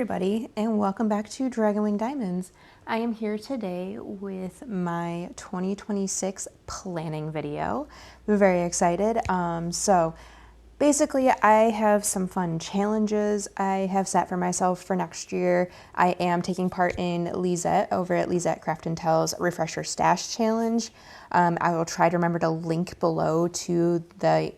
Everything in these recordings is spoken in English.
everybody, and welcome back to Dragonwing Diamonds. I am here today with my 2026 planning video. I'm very excited. So basically I have some fun challenges I have set for myself for next year. I am taking part in Lisette over at Lisette Craft and Tell's Refresher Stash Challenge. I will try to remember to link below to the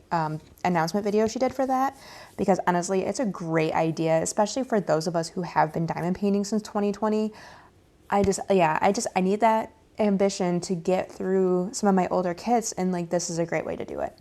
announcement video she did for that, because honestly, it's a great idea, especially for those of us who have been diamond painting since 2020. I need that ambition to get through some of my older kits, and like this is a great way to do it.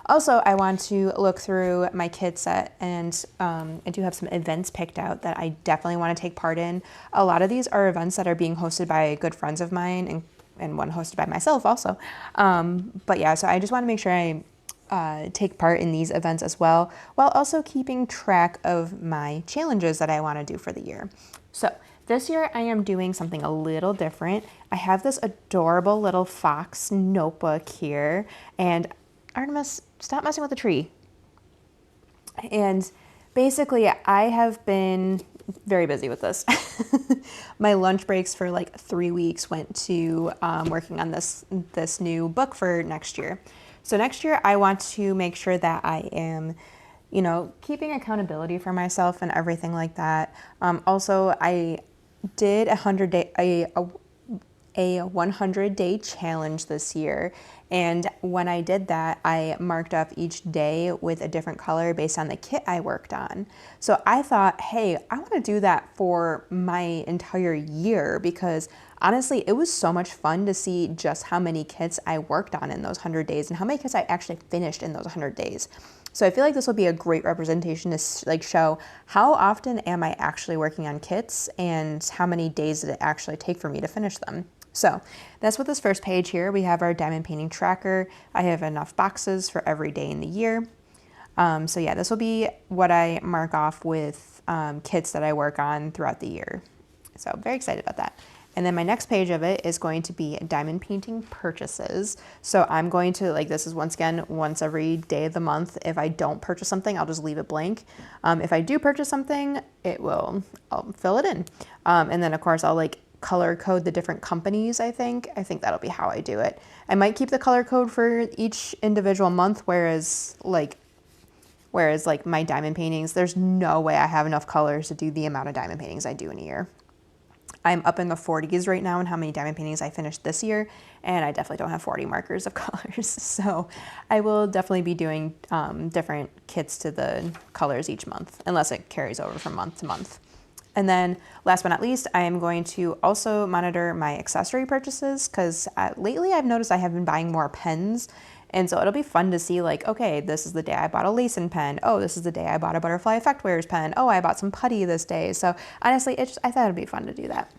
Also, I want to look through my kit set, and I do have some events picked out that I definitely want to take part in. A lot of these are events that are being hosted by good friends of mine, and one hosted by myself also. But yeah, so I just want to make sure I take part in these events as well, while also keeping track of my challenges that I want to do for the year. So this year I am doing something a little different. I have this adorable little fox notebook here, and Artemis, stop messing with the tree. And basically I have been very busy with this. My lunch breaks for like 3 weeks went to working on this new book for next year. So next year I want to make sure that I am, keeping accountability for myself and everything like that. Also, I did a 100-day challenge this year. And when I did that, I marked up each day with a different color based on the kit I worked on. So I thought, hey, I want to do that for my entire year, because honestly, it was so much fun to see just how many kits I worked on in those 100 days and how many kits I actually finished in those 100 days. So I feel like this will be a great representation to show how often am I actually working on kits and how many days did it actually take for me to finish them. So that's what this first page here, we have our diamond painting tracker. I have enough boxes for every day in the year. So yeah, this will be what I mark off with kits that I work on throughout the year. So I'm very excited about that. And then my next page of it is going to be diamond painting purchases. So I'm going to, this is once again, once every day of the month. If I don't purchase something, I'll just leave it blank. If I do purchase something, I'll fill it in. And then of course I'll color code the different companies. I think that'll be how I do it. I might keep the color code for each individual month, whereas my diamond paintings, there's no way I have enough colors to do the amount of diamond paintings I do in a year. I'm up in the 40s right now in how many diamond paintings I finished this year, and I definitely don't have 40 markers of colors. So I will definitely be doing different kits to the colors each month, unless it carries over from month to month. And then last but not least, I am going to also monitor my accessory purchases, because lately I've noticed I have been buying more pens. And so it'll be fun to see okay, this is the day I bought a Lacin pen. Oh, this is the day I bought a Butterfly Effect Wearers pen. Oh, I bought some putty this day. So honestly, I thought it'd be fun to do that.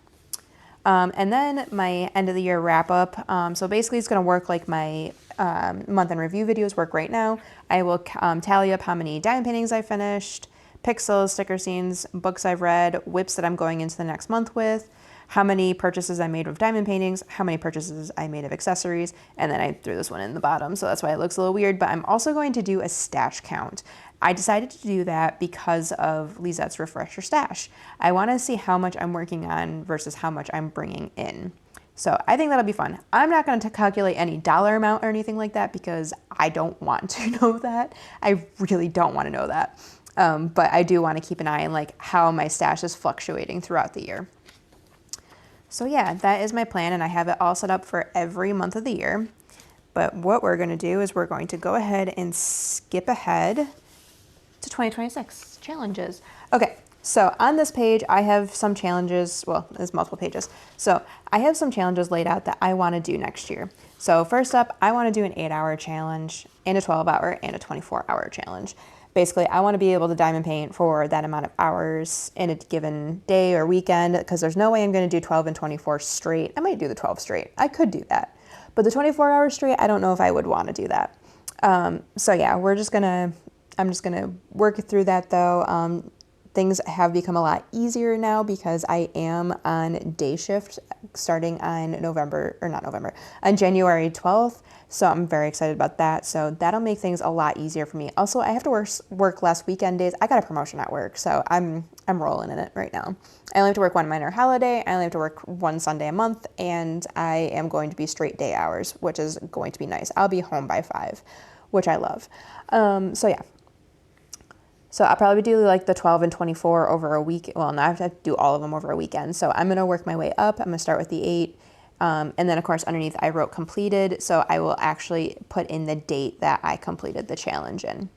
And then my end of the year wrap up. So basically it's going to work like my month in review videos work right now. I will tally up how many diamond paintings I finished, pixels, sticker scenes, books I've read, whips that I'm going into the next month with, how many purchases I made of diamond paintings, how many purchases I made of accessories, and then I threw this one in the bottom, so that's why it looks a little weird, but I'm also going to do a stash count. I decided to do that because of Lisette's Refresher Stash. I want to see how much I'm working on versus how much I'm bringing in. So I think that'll be fun. I'm not going to calculate any dollar amount or anything like that, because I don't want to know that. I really don't want to know that. But I do want to keep an eye on how my stash is fluctuating throughout the year. So yeah, that is my plan, and I have it all set up for every month of the year. But what we're going to do is we're going to go ahead and skip ahead to 2026 challenges. Okay, so on this page, I have some challenges. Well, there's multiple pages. So I have some challenges laid out that I want to do next year. So first up, I want to do an 8-hour challenge and a 12-hour and a 24-hour challenge. Basically, I want to be able to diamond paint for that amount of hours in a given day or weekend, because there's no way I'm going to do 12 and 24 straight. I might do the 12 straight. I could do that. But the 24 hours straight, I don't know if I would want to do that. So yeah, I'm just going to work through that though. things have become a lot easier now because I am on day shift starting on on January 12th. So I'm very excited about that. So that'll make things a lot easier for me. Also, I have to work less weekend days. I got a promotion at work, so I'm rolling in it right now. I only have to work one minor holiday. I only have to work one Sunday a month, and I am going to be straight day hours, which is going to be nice. I'll be home by 5, which I love. So yeah. So I'll probably do like the 12 and 24 over a week. Well, now I have to do all of them over a weekend. So I'm going to work my way up. I'm going to start with the 8. And then of course underneath I wrote completed. So I will actually put in the date that I completed the challenge in.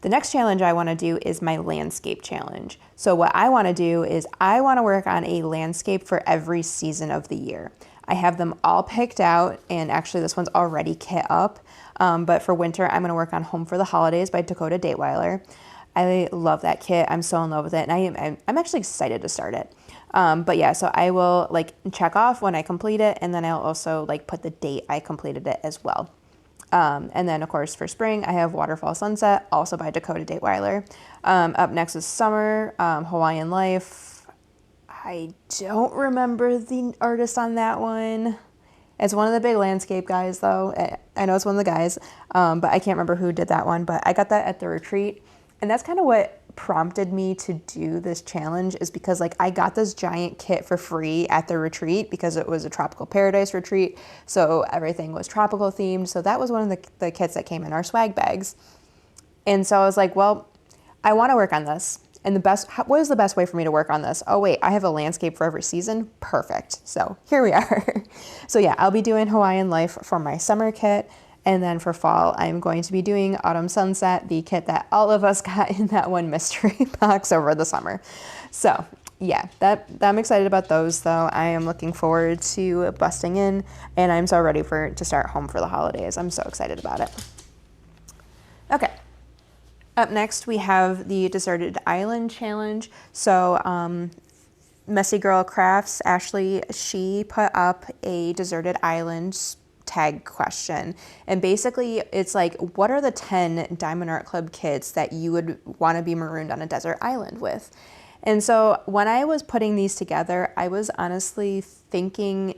The next challenge I want to do is my landscape challenge. So what I want to do is I want to work on a landscape for every season of the year. I have them all picked out, and actually this one's already kit up. But for winter, I'm going to work on Home for the Holidays by Dakota Dateweiler. I love that kit. I'm so in love with it, and I'm actually excited to start it. But yeah, so I will like check off when I complete it, and then I'll also like put the date I completed it as well. And then of course for spring, I have Waterfall Sunset, also by Dakota Dateweiler. Up next is summer, Hawaiian Life. I don't remember the artist on that one. It's one of the big landscape guys though. I know it's one of the guys, but I can't remember who did that one, but I got that at the retreat. And that's kind of what prompted me to do this challenge, is because like I got this giant kit for free at the retreat because it was a tropical paradise retreat. So everything was tropical themed. So that was one of the kits that came in our swag bags. And so I was like, well, I want to work on this. And what is the best way for me to work on this? Oh wait, I have a landscape for every season. Perfect. So here we are. So yeah, I'll be doing Hawaiian Life for my summer kit. And then for fall, I'm going to be doing Autumn Sunset, the kit that all of us got in that one mystery box over the summer. So yeah, I'm excited about those though. I am looking forward to busting in, and I'm so ready to start Home for the Holidays. I'm so excited about it. Okay. Up next, we have the Deserted Island Challenge. So Messy Girl Crafts, Ashley, she put up a deserted island tag question, and basically it's like, what are the 10 Diamond Art Club kits that you would want to be marooned on a desert island with? And so when I was putting these together, I was honestly thinking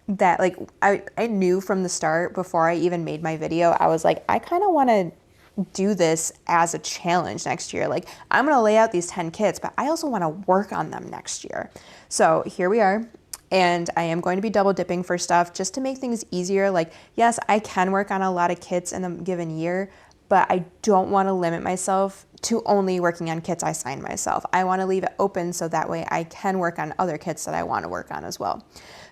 that like I knew from the start, before I even made my video, I was like, I kind of want to do this as a challenge next year. Like I'm going to lay out these 10 kits, but I also want to work on them next year. So here we are. And I am going to be double dipping for stuff just to make things easier. Like, yes, I can work on a lot of kits in a given year, but I don't want to limit myself to only working on kits I sign myself. I want to leave it open so that way I can work on other kits that I want to work on as well.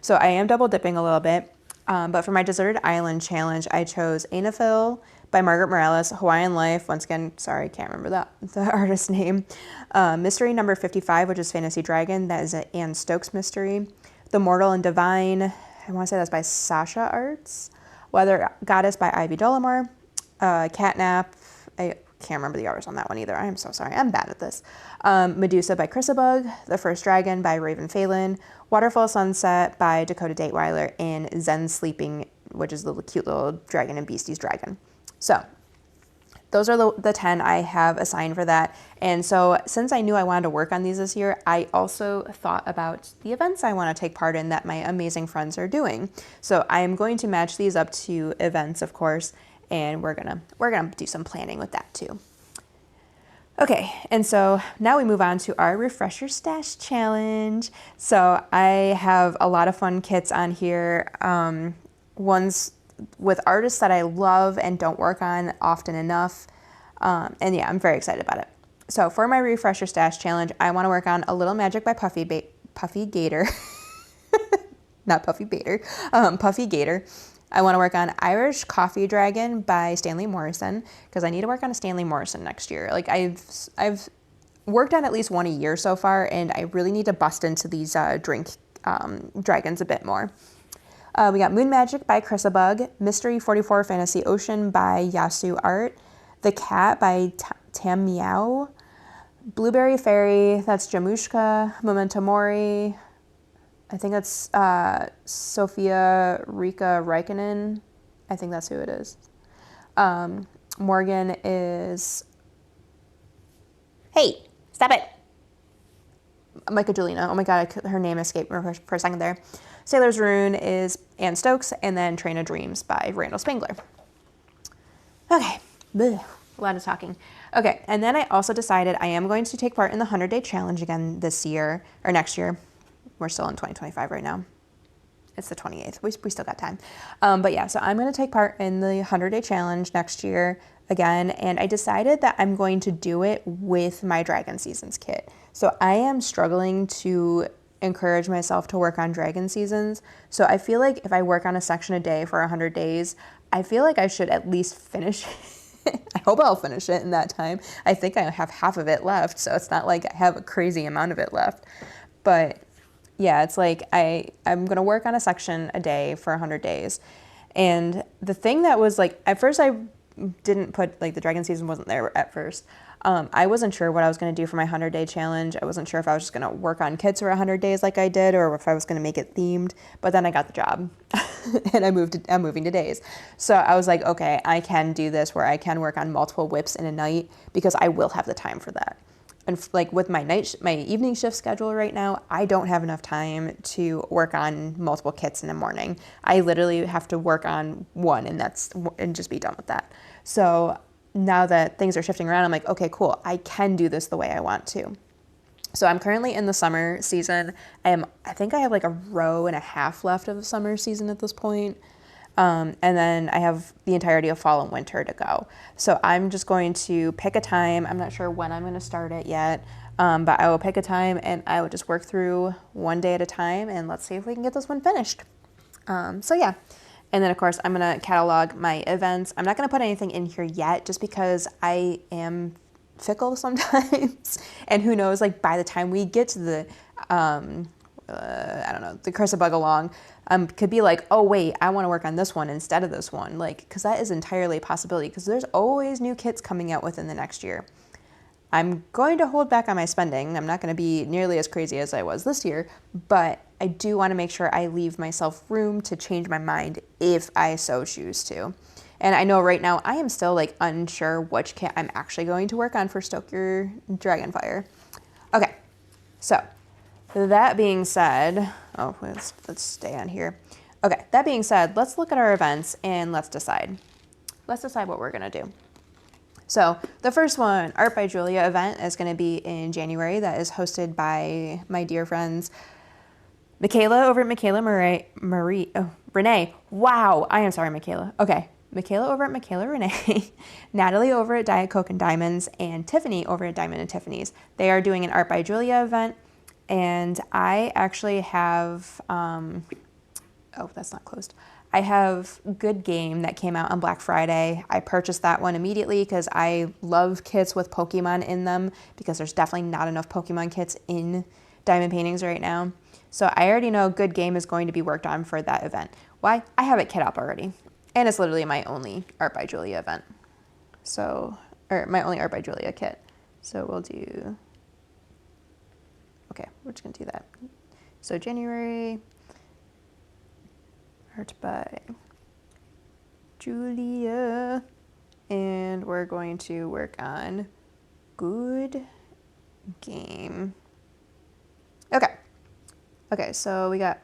So I am double dipping a little bit. But for my Deserted Island Challenge, I chose Anaphil by Margaret Morales, Hawaiian Life. Once again, sorry, can't remember the artist name. Mystery number 55, which is Fantasy Dragon. That is an Anne Stokes mystery. The Mortal and Divine, I want to say that's by Sasha Arts. Weather Goddess by Ivy Dolomar. Catnap, I can't remember the artist on that one either. I am so sorry. I'm bad at this. Medusa by Chrysabug. The First Dragon by Raven Phelan. Waterfall Sunset by Dakota Dateweiler. And Zen Sleeping, which is the cute little Dragon and Beasties dragon. So those are the 10 I have assigned for that. And so since I knew I wanted to work on these this year, I also thought about the events I want to take part in that my amazing friends are doing. So I am going to match these up to events, of course, and we're gonna do some planning with that too. Okay, and so now we move on to our Refresher Stash Challenge. So I have a lot of fun kits on here. Ones with artists that I love and don't work on often enough. And yeah, I'm very excited about it. So for my Refresher Stash Challenge, I want to work on A Little Magic by Puffy Gator. Not Puffy Bader. Puffy Gator. I want to work on Irish Coffee Dragon by Stanley Morrison, because I need to work on a Stanley Morrison next year. Like I've worked on at least one a year so far, and I really need to bust into these drink dragons a bit more. We got Moon Magic by Chrysabug, Mystery 44 Fantasy Ocean by Yasu Art, The Cat by Tam Meow, Blueberry Fairy, that's Jamushka, Memento Mori, I think that's Sophia Rika Raikkonen. I think that's who it is. Morgan is... Hey, stop it. Micah Julina. Oh my God, her name escaped me for a second there. Sailor's Rune is Ann Stokes, and then Train of Dreams by Randall Spangler. Okay, blech, a lot of talking. Okay, and then I also decided I am going to take part in the 100-day challenge again this year, or next year. We're still in 2025 right now. It's the 28th. We still got time. But yeah, so I'm going to take part in the 100-day challenge next year again, and I decided that I'm going to do it with my Dragon Seasons kit. So I am struggling to encourage myself to work on Dragon Seasons. So I feel like if I work on a section a day for 100 days, I feel like I should at least finish it. I hope I'll finish it in that time. I think I have half of it left, so it's not like I have a crazy amount of it left. But yeah, it's like I'm going to work on a section a day for 100 days. And the thing that was like, at first I didn't put, like the Dragon Season wasn't there at first. I wasn't sure what I was going to do for my 100-day challenge. I wasn't sure if I was just going to work on kits for 100 days like I did, or if I was going to make it themed. But then I got the job and I'm moving to days. So I was like, okay, I can do this where I can work on multiple whips in a night because I will have the time for that. And like with my evening shift schedule right now, I don't have enough time to work on multiple kits in the morning. I literally have to work on one and just be done with that. So now that things are shifting around, I'm like, okay, cool. I can do this the way I want to. So I'm currently in the summer season. I think I have like a row and a half left of the summer season at this point. And then I have the entirety of fall and winter to go. So I'm just going to pick a time. I'm not sure when I'm going to start it yet, but I will pick a time and I will just work through one day at a time, and let's see if we can get this one finished. So yeah. And then of course I'm going to catalog my events. I'm not going to put anything in here yet just because I am fickle sometimes. And who knows, like by the time we get to the, I don't know, the Curse of Bug Along, could be like, oh wait, I want to work on this one instead of this one. Like, because that is entirely a possibility because there's always new kits coming out within the next year. I'm going to hold back on my spending. I'm not going to be nearly as crazy as I was this year, but I do want to make sure I leave myself room to change my mind if I so choose to. And I know right now I am still like unsure which kit I'm actually going to work on for Stoke Your Dragonfire. Okay, so that being said, let's stay on here. Okay, that being said, let's look at our events and let's decide. Let's decide what we're gonna do. So the first one, Art by Julia event, is gonna be in January. That is hosted by my dear friends, Michaela over at Renee. Wow, I am sorry, Michaela. Okay, Michaela over at Michaela Renee, Natalie over at Diet Coke and Diamonds, and Tiffany over at Diamond and Tiffany's. They are doing an Art by Julia event. And I actually have, that's not closed. I have Good Game that came out on Black Friday. I purchased that one immediately because I love kits with Pokemon in them because there's definitely not enough Pokemon kits in diamond paintings right now. So I already know Good Game is going to be worked on for that event. Why? I have it kit up already. And it's literally my only Art by Julia event. So, or my only Art by Julia kit. So we'll do... Okay, we're just gonna do that. So January, Art by Julia, and we're going to work on Good Game. Okay, so we got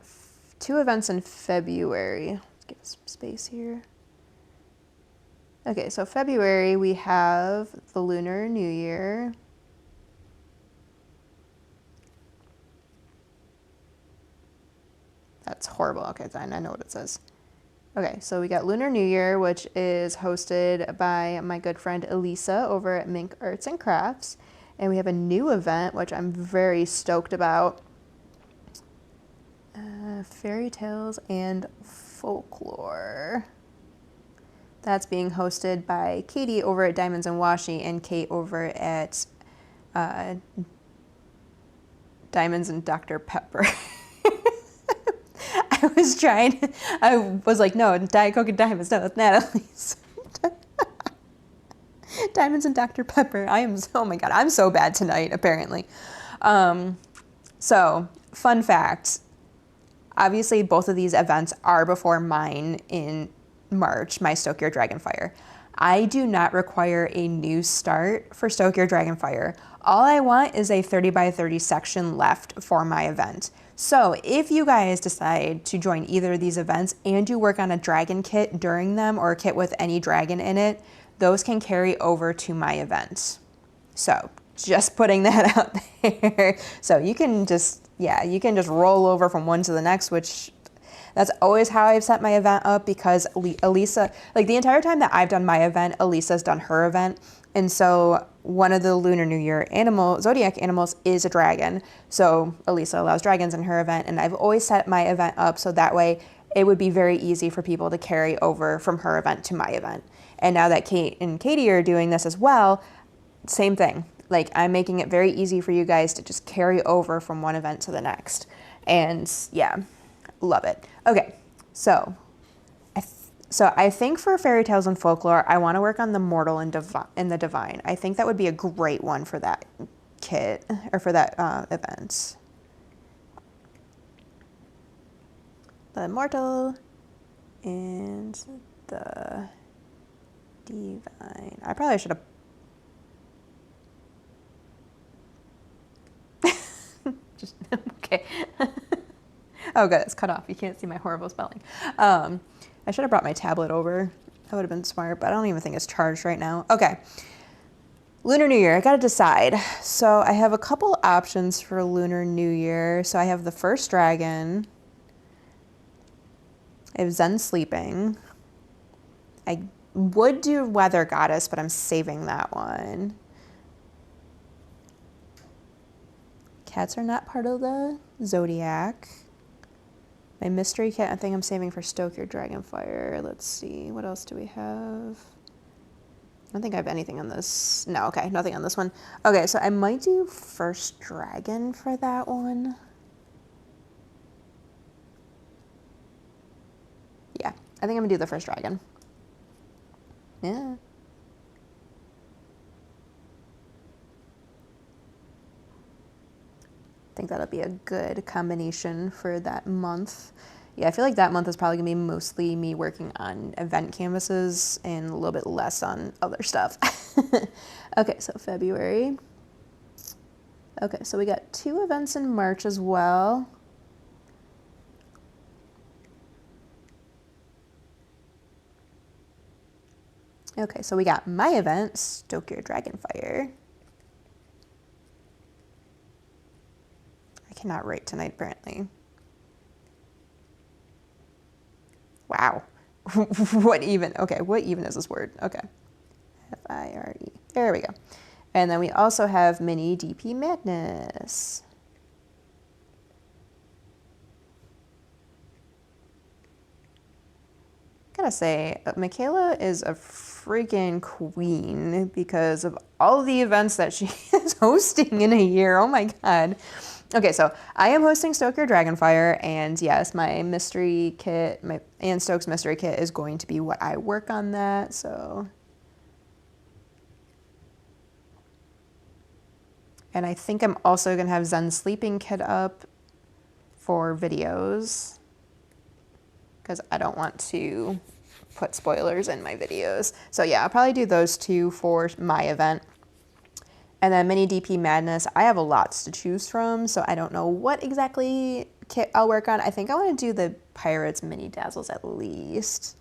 2 events in February. Let's give us some space here. Okay, so February we have the Lunar New Year. That's horrible. Okay, I know what it says. Okay, so we got Lunar New Year, which is hosted by my good friend Elisa over at Mink Arts and Crafts. And we have a new event, which I'm very stoked about. Fairy Tales and Folklore. That's being hosted by Katie over at Diamonds and Washi and Kate over at Diamonds and Dr. Pepper. I was like, no, Diet Coke and Diamonds. No, that's Natalie's. Diamonds and Dr. Pepper. Oh my God, I'm so bad tonight, apparently. So, fun fact. Obviously, both of these events are before mine in March, my Stoke Your Dragonfire. I do not require a new start for Stoke Your Dragonfire. All I want is a 30 by 30 section left for my event. So if you guys decide to join either of these events and you work on a dragon kit during them or a kit with any dragon in it, those can carry over to my event. So just putting that out there. So you can just, yeah, you can just roll over from one to the next, which that's always how I've set my event up, because Elisa, like the entire time that I've done my event, Elisa's done her event. And so one of the Lunar New Year zodiac animals is a dragon. So Elisa allows dragons in her event. And I've always set my event up so that way it would be very easy for people to carry over from her event to my event. And now that Kate and Katie are doing this as well, same thing. Like, I'm making it very easy for you guys to just carry over from one event to the next. And yeah, love it. Okay, so I think for Fairy Tales and Folklore, I want to work on the Mortal and the Divine. I think that would be a great one for that kit, or for that event. The Mortal and the Divine. I probably should have... Just, okay. Oh, good, it's cut off. You can't see my horrible spelling. I should have brought my tablet over. That would have been smart, but I don't even think it's charged right now. Okay. Lunar New Year, I gotta decide. So I have a couple options for Lunar New Year. So I have the First Dragon. I have Zen Sleeping. I would do Weather Goddess, but I'm saving that one. Cats are not part of the Zodiac. My mystery kit, I think I'm saving for Stoke Your Dragonfire. Let's see, what else do we have? I don't think I have anything on this. No, okay, nothing on this one. Okay, so I might do First Dragon for that one. Yeah, I think I'm gonna do the First Dragon. Yeah. I think that'll be a good combination for that month. Yeah, I feel like that month is probably gonna be mostly me working on event canvases and a little bit less on other stuff. Okay, so February. Okay, so we got 2 events in March as well. Okay, so we got my event, Stoke Your Dragonfire. I cannot write tonight, apparently. Wow. What even? Okay, what even is this word? Okay. F-I-R-E. There we go. And then we also have Mini DP Madness. Gotta say, Michaela is a freaking queen because of all the events that she is hosting in a year. Oh my god. Okay, so I am hosting Stoke Your Dragonfire, and yes, my mystery kit, my Anne Stokes mystery kit is going to be what I work on that, so. And I think I'm also gonna have Zen Sleeping Kit up for videos, because I don't want to put spoilers in my videos. So yeah, I'll probably do those 2 for my event. And then Mini DP Madness, I have a lots to choose from, so I don't know what exactly kit I'll work on. I think I want to do the Pirates Mini Dazzles at least.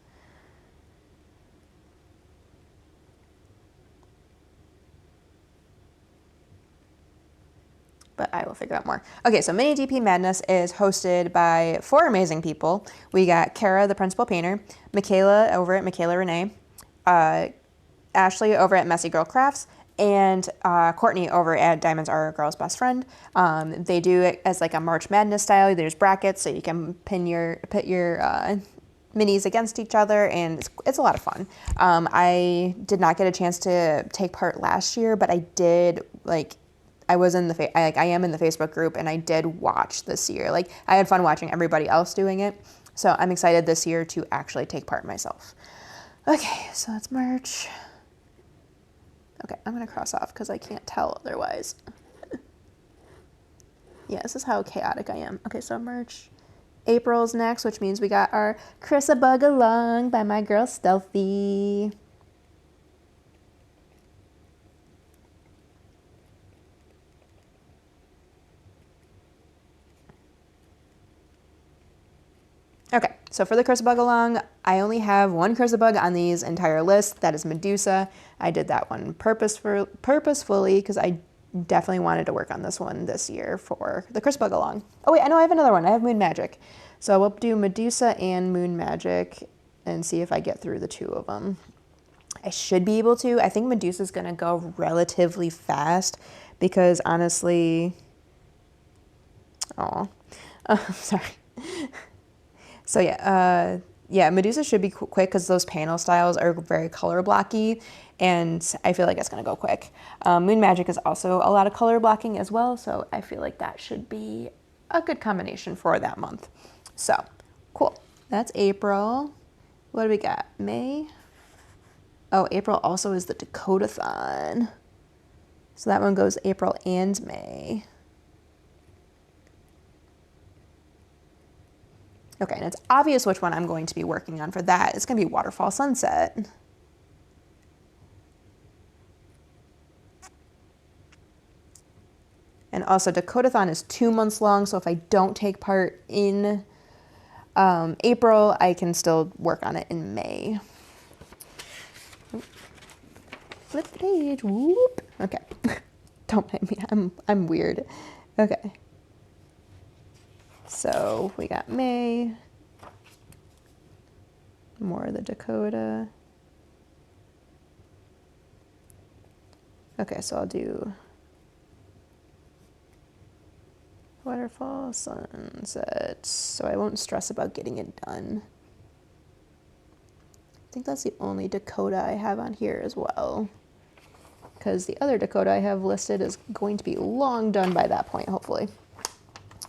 But I will figure out more. Okay, so Mini DP Madness is hosted by 4 amazing people. We got Kara, the principal painter, Michaela over at Michaela Renee, Ashley over at Messy Girl Crafts, and Courtney over at Diamonds Are a Girl's Best Friend. They do it as like a March Madness style. There's brackets so you can put your minis against each other, and it's a lot of fun. I did not get a chance to take part last year, but I did, like, I was in the I am in the Facebook group, and I did watch this year. Like, I had fun watching everybody else doing it, so I'm excited this year to actually take part myself. Okay, so that's March. Okay, I'm gonna cross off because I can't tell otherwise. Yeah, this is how chaotic I am. Okay, so March. April's next, which means we got our Chris a Bug Along by my girl Stealthy. So for the Crisabug along, I only have one Crisabug on these entire list. That is Medusa. I did that one purposefully because I definitely wanted to work on this one this year for the Crisabug along. Oh wait, I know I have another one. I have Moon Magic. So we'll do Medusa and Moon Magic and see if I get through the two of them. I should be able to. I think Medusa's going to go relatively fast because honestly, sorry. So yeah, Medusa should be quick because those panel styles are very color blocky, and I feel like it's going to go quick. Moon Magic is also a lot of color blocking as well, so I feel like that should be a good combination for that month. So, cool. That's April. What do we got? May? Oh, April also is the Dakota-thon. So that one goes April and May. Okay, and it's obvious which one I'm going to be working on for that. It's going to be Waterfall Sunset. And also Dakota-thon is 2 months long, so if I don't take part in April, I can still work on it in May. Flip the page, whoop. Okay, don't hit me, I'm weird. Okay. So we got May, more of the Dakota. Okay, so I'll do Waterfall Sunset, so I won't stress about getting it done. I think that's the only Dakota I have on here as well, because the other Dakota I have listed is going to be long done by that point, hopefully.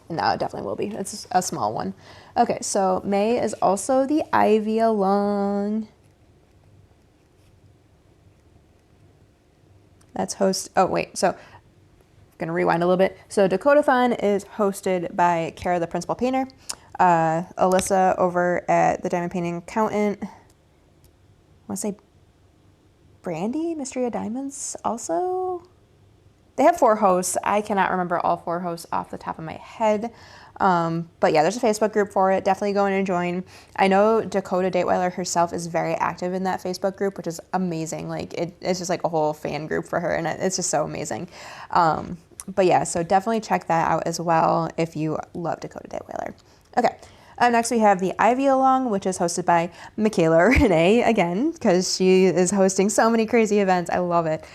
And now it definitely will be. It's a small one. Okay, so May is also the Ivy along. That's oh wait, so I'm gonna rewind a little bit. So Dakota-thon is hosted by Kara, the principal painter, Alyssa over at the Diamond Painting Accountant. I wanna say Brandy, Mystery of Diamonds also. They have 4 hosts. I cannot remember all 4 hosts off the top of my head. But yeah, there's a Facebook group for it. Definitely go in and join. I know Dakota Dateweiler herself is very active in that Facebook group, which is amazing. Like it's just like a whole fan group for her, and it's just so amazing. But yeah, so definitely check that out as well if you love Dakota Dateweiler. Okay. Next we have the Ivy Along, which is hosted by Michaela Renee again, because she is hosting so many crazy events. I love it.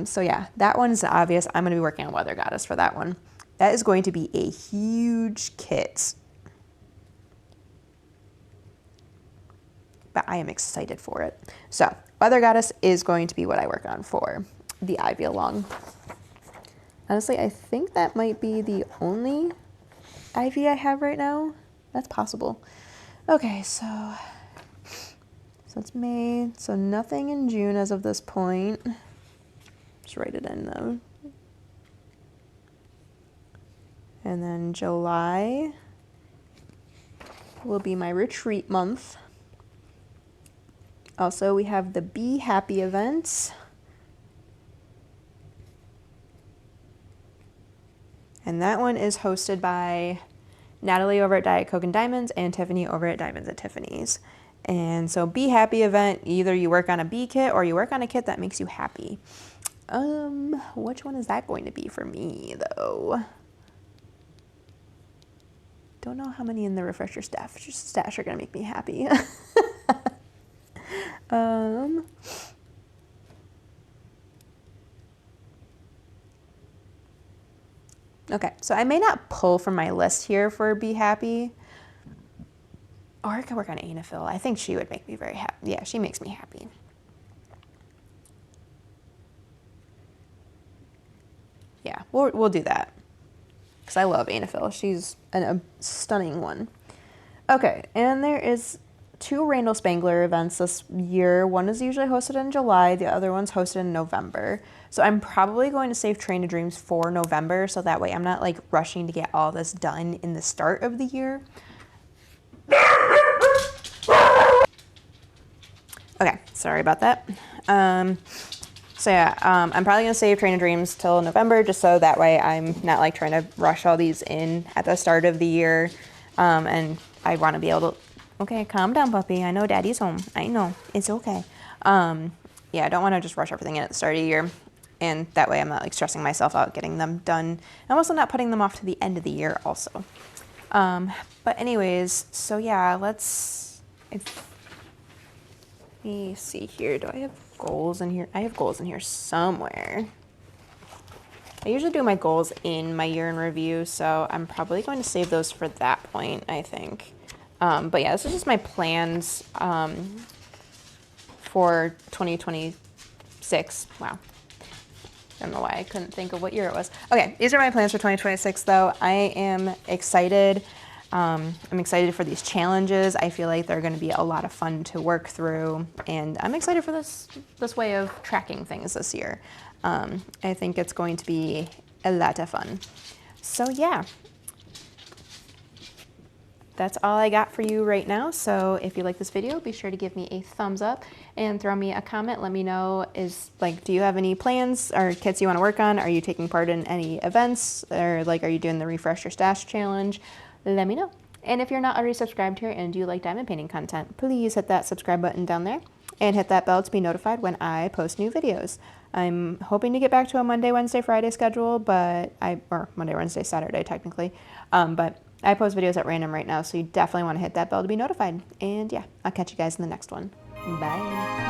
So yeah, that one's obvious. I'm going to be working on Weather Goddess for that one. That is going to be a huge kit. But I am excited for it. So Weather Goddess is going to be what I work on for the Ivy Along. Honestly, I think that might be the only Ivy I have right now. That's possible. Okay, so it's May. So nothing in June as of this point. Just write it in though. And then July will be my retreat month. Also, we have the Be Happy events. And that one is hosted by Natalie over at Diet Coke and Diamonds and Tiffany over at Diamonds at Tiffany's. And so Be Happy event, either you work on a bee kit or you work on a kit that makes you happy. Which one is that going to be for me though? Don't know how many in the refresher stash are gonna make me happy. Okay, so I may not pull from my list here for Be Happy. Or I could work on Anafil. I think she would make me very happy. Yeah, she makes me happy. Yeah, we'll do that. Because I love Anafil. She's a stunning one. Okay, and there is 2 Randall Spangler events this year. One is usually hosted in July. The other one's hosted in November. So I'm probably going to save Train to Dreams for November, so that way I'm not like rushing to get all this done in the start of the year. Okay, sorry about that. So yeah, I'm probably gonna save Train to Dreams till November, just so that way I'm not like trying to rush all these in at the start of the year. And I want to be able to Okay, calm down, puppy. I know daddy's home. I know. It's okay. Yeah, I don't want to just rush everything in at the start of the year. And that way I'm not like stressing myself out getting them done. I'm also not putting them off to the end of the year also. But anyways, so yeah, let me see here. Do I have goals in here? I have goals in here somewhere. I usually do my goals in my year in review, so I'm probably going to save those for that point, I think. But yeah, this is just my plans for 2026. Wow. I don't know why I couldn't think of what year it was. Okay, these are my plans for 2026 though. I am excited. I'm excited for these challenges. I feel like they're going to be a lot of fun to work through, and I'm excited for this way of tracking things this year. I think it's going to be a lot of fun. So yeah, that's all I got for you right now. So if you like this video, be sure to give me a thumbs up and throw me a comment. Let me know, do you have any plans or kits you want to work on? Are you taking part in any events, or are you doing the Refresh Your Stash challenge? Let me know. And if you're not already subscribed here and you like diamond painting content, please hit that subscribe button down there and hit that bell to be notified when I post new videos. I'm hoping to get back to a Monday, Wednesday, Friday schedule, or Monday, Wednesday, Saturday technically, but I post videos at random right now, so you definitely want to hit that bell to be notified. And yeah, I'll catch you guys in the next one. Bye.